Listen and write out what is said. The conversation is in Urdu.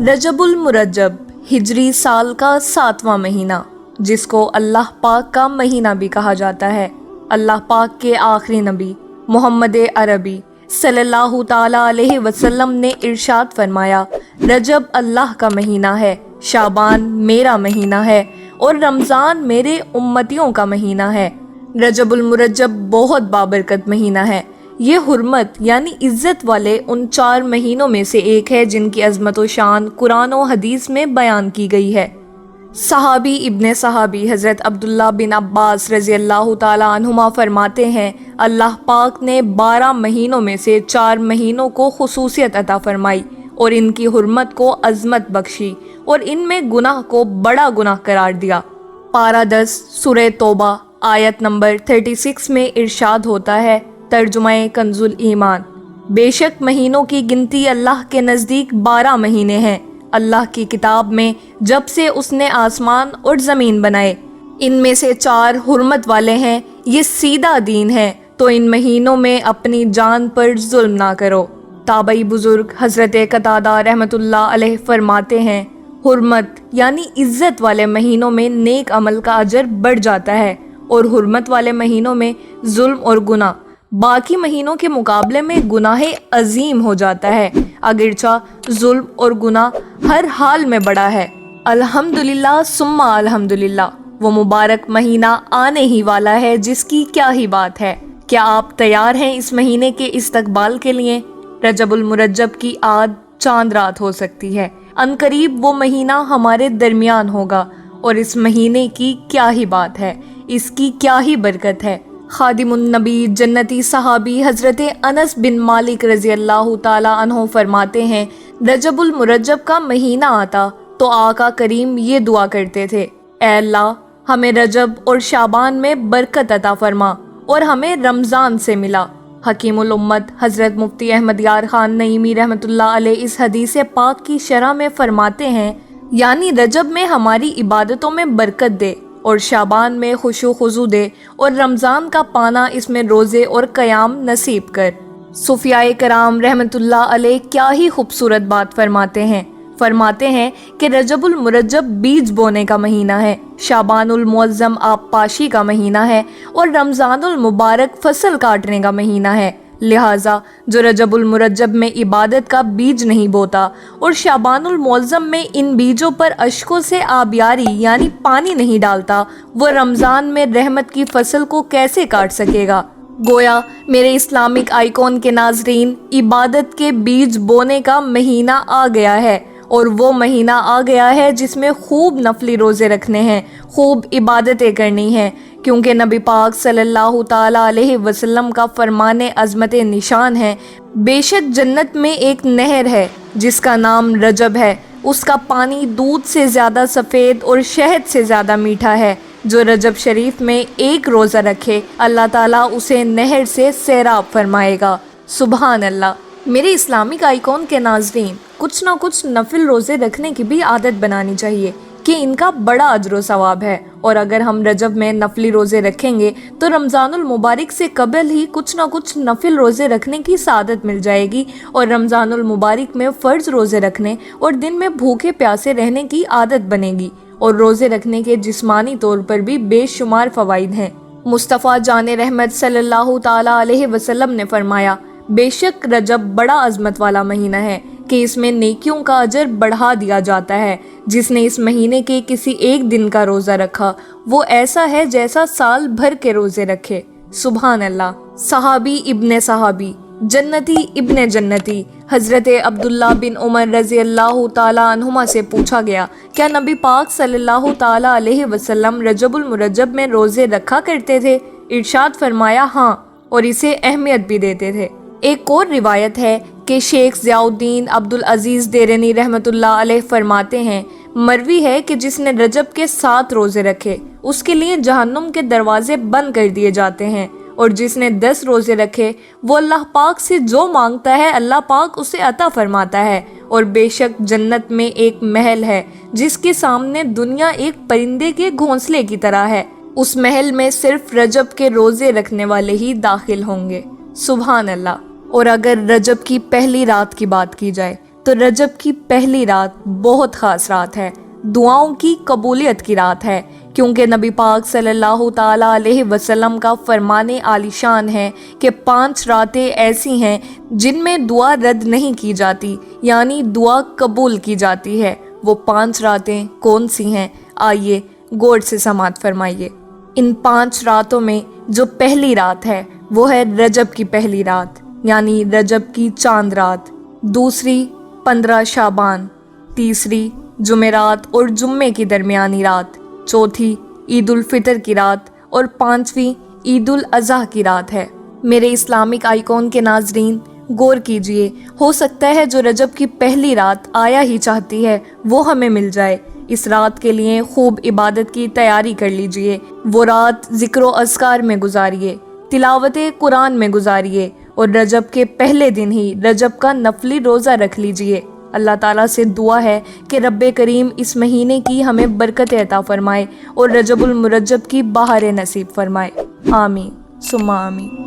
رجب المرجب ہجری سال کا 7واں مہینہ، جس کو اللہ پاک کا مہینہ بھی کہا جاتا ہے۔ اللہ پاک کے آخری نبی محمد عربی صلی اللہ تعالی علیہ وسلم نے ارشاد فرمایا، رجب اللہ کا مہینہ ہے، شعبان میرا مہینہ ہے اور رمضان میرے امتیوں کا مہینہ ہے۔ رجب المرجب بہت بابرکت مہینہ ہے۔ یہ حرمت یعنی عزت والے ان 4 مہینوں میں سے ایک ہے جن کی عظمت و شان قرآن و حدیث میں بیان کی گئی ہے۔ صحابی ابن صحابی حضرت عبداللہ بن عباس رضی اللہ تعالیٰ عنہما فرماتے ہیں، اللہ پاک نے 12 مہینوں میں سے 4 مہینوں کو خصوصیت عطا فرمائی اور ان کی حرمت کو عظمت بخشی اور ان میں گناہ کو بڑا گناہ قرار دیا۔ پارہ 10 سورہ توبہ آیت نمبر 36 میں ارشاد ہوتا ہے، ترجمہ کنز ایمان، بے شک مہینوں کی گنتی اللہ کے نزدیک 12 مہینے ہیں اللہ کی کتاب میں، جب سے اس نے آسمان اور زمین بنائے۔ ان میں سے 4 حرمت والے ہیں، یہ سیدھا دین ہے، تو ان مہینوں میں اپنی جان پر ظلم نہ کرو۔ تابعی بزرگ حضرت قتادہ رحمۃ اللہ علیہ فرماتے ہیں، حرمت یعنی عزت والے مہینوں میں نیک عمل کا اجر بڑھ جاتا ہے اور حرمت والے مہینوں میں ظلم اور گناہ باقی مہینوں کے مقابلے میں گناہ عظیم ہو جاتا ہے، اگرچہ ظلم اور گناہ ہر حال میں بڑا ہے۔ الحمدللہ ثم الحمدللہ، وہ مبارک مہینہ آنے ہی والا ہے جس کی کیا ہی بات ہے۔ کیا آپ تیار ہیں اس مہینے کے استقبال کے لیے؟ رجب المرجب کی آج چاند رات ہو سکتی ہے، عنقریب وہ مہینہ ہمارے درمیان ہوگا، اور اس مہینے کی کیا ہی بات ہے، اس کی کیا ہی برکت ہے۔ خادم النبی جنتی صحابی حضرت انس بن مالک رضی اللہ تعالی عنہ فرماتے ہیں، رجب المرجب کا مہینہ آتا تو آقا کریم یہ دعا کرتے تھے، اے اللہ ہمیں رجب اور شعبان میں برکت عطا فرما اور ہمیں رمضان سے ملا۔ حکیم الامت حضرت مفتی احمد یار خان نعیمی رحمۃ اللہ علیہ اس حدیث پاک کی شرح میں فرماتے ہیں، یعنی رجب میں ہماری عبادتوں میں برکت دے اور شعبان میں خشوع و خضوع دے اور رمضان کا پانا اس میں روزے اور قیام نصیب کر۔ صوفیاء کرام رحمۃ اللہ علیہ کیا ہی خوبصورت بات فرماتے ہیں کہ رجب المرجب بیج بونے کا مہینہ ہے، شعبان المعظم آب پاشی کا مہینہ ہے اور رمضان المبارک فصل کاٹنے کا مہینہ ہے۔ لہٰذا جو رجب المرجب میں عبادت کا بیج نہیں بوتا اور شعبان المعظم میں ان بیجوں پر اشکوں سے آبیاری یعنی پانی نہیں ڈالتا، وہ رمضان میں رحمت کی فصل کو کیسے کاٹ سکے گا؟ گویا میرے اسلامک آئیکن کے ناظرین، عبادت کے بیج بونے کا مہینہ آ گیا ہے، اور وہ مہینہ آ گیا ہے جس میں خوب نفلی روزے رکھنے ہیں، خوب عبادتیں کرنی ہیں، کیونکہ نبی پاک صلی اللہ تعالی علیہ وسلم کا فرمان عظمت نشان ہے، بے شک جنت میں ایک نہر ہے جس کا نام رجب ہے، اس کا پانی دودھ سے زیادہ سفید اور شہد سے زیادہ میٹھا ہے۔ جو رجب شریف میں ایک روزہ رکھے، اللہ تعالیٰ اسے نہر سے سیراب فرمائے گا۔ سبحان اللہ۔ میرے اسلامک آئیکن کے ناظرین، کچھ نہ کچھ نفل روزے رکھنے کی بھی عادت بنانی چاہیے کہ ان کا بڑا اجر و ثواب ہے، اور اگر ہم رجب میں نفلی روزے رکھیں گے تو رمضان المبارک سے قبل ہی کچھ نہ کچھ نفل روزے رکھنے کی سعادت مل جائے گی، اور رمضان المبارک میں فرض روزے رکھنے اور دن میں بھوکے پیاسے رہنے کی عادت بنے گی، اور روزے رکھنے کے جسمانی طور پر بھی بے شمار فوائد ہیں۔ مصطفیٰ جان رحمت صلی اللہ تعالی علیہ وسلم نے فرمایا، بے شک رجب بڑا عظمت والا مہینہ ہے کہ اس میں نیکیوں کا اجر بڑھا دیا جاتا ہے۔ جس نے اس مہینے کے کسی ایک دن کا روزہ رکھا، وہ ایسا ہے جیسا سال بھر کے روزے رکھے۔ سبحان اللہ۔ صحابی ابن صحابی جنتی ابن جنتی حضرت عبداللہ بن عمر رضی اللہ تعالی عنہما سے پوچھا گیا، کیا نبی پاک صلی اللہ تعالی علیہ وسلم رجب المرجب میں روزے رکھا کرتے تھے؟ ارشاد فرمایا، ہاں، اور اسے اہمیت بھی دیتے تھے۔ ایک اور روایت ہے کہ شیخ ضیاء الدین عبدالعزیز دیرینی رحمۃ اللہ علیہ فرماتے ہیں، مروی ہے کہ جس نے رجب کے 7 روزے رکھے اس کے لیے جہنم کے دروازے بند کر دیے جاتے ہیں، اور جس نے 10 روزے رکھے وہ اللہ پاک سے جو مانگتا ہے اللہ پاک اسے عطا فرماتا ہے، اور بے شک جنت میں ایک محل ہے جس کے سامنے دنیا ایک پرندے کے گھونسلے کی طرح ہے، اس محل میں صرف رجب کے روزے رکھنے والے ہی داخل ہوں گے۔ سبحان اللہ۔ اور اگر رجب کی پہلی رات کی بات کی جائے تو رجب کی پہلی رات بہت خاص رات ہے، دعاؤں کی قبولیت کی رات ہے، کیونکہ نبی پاک صلی اللہ تعالیٰ علیہ وسلم کا فرمان عالی شان ہے کہ 5 راتیں ایسی ہیں جن میں دعا رد نہیں کی جاتی، یعنی دعا قبول کی جاتی ہے۔ وہ 5 راتیں کون سی ہیں؟ آئیے غور سے سماعت فرمائیے۔ ان 5 راتوں میں جو پہلی رات ہے وہ ہے رجب کی پہلی رات، یعنی رجب کی چاند رات، دوسری 15 شعبان، تیسری جمعرات اور جمعے کی درمیانی رات، چوتھی عید الفطر کی رات اور 5ویں عید الاضحیٰ کی رات ہے۔ میرے اسلامک آئیکن کے ناظرین غور کیجئے، ہو سکتا ہے جو رجب کی پہلی رات آیا ہی چاہتی ہے وہ ہمیں مل جائے۔ اس رات کے لیے خوب عبادت کی تیاری کر لیجئے، وہ رات ذکر و اذکار میں گزاریے، تلاوت قرآن میں گزاریے، اور رجب کے پہلے دن ہی رجب کا نفلی روزہ رکھ لیجئے۔ اللہ تعالیٰ سے دعا ہے کہ رب کریم اس مہینے کی ہمیں برکت عطا فرمائے اور رجب المرجب کی بہاریں نصیب فرمائے۔ آمین ثم آمین۔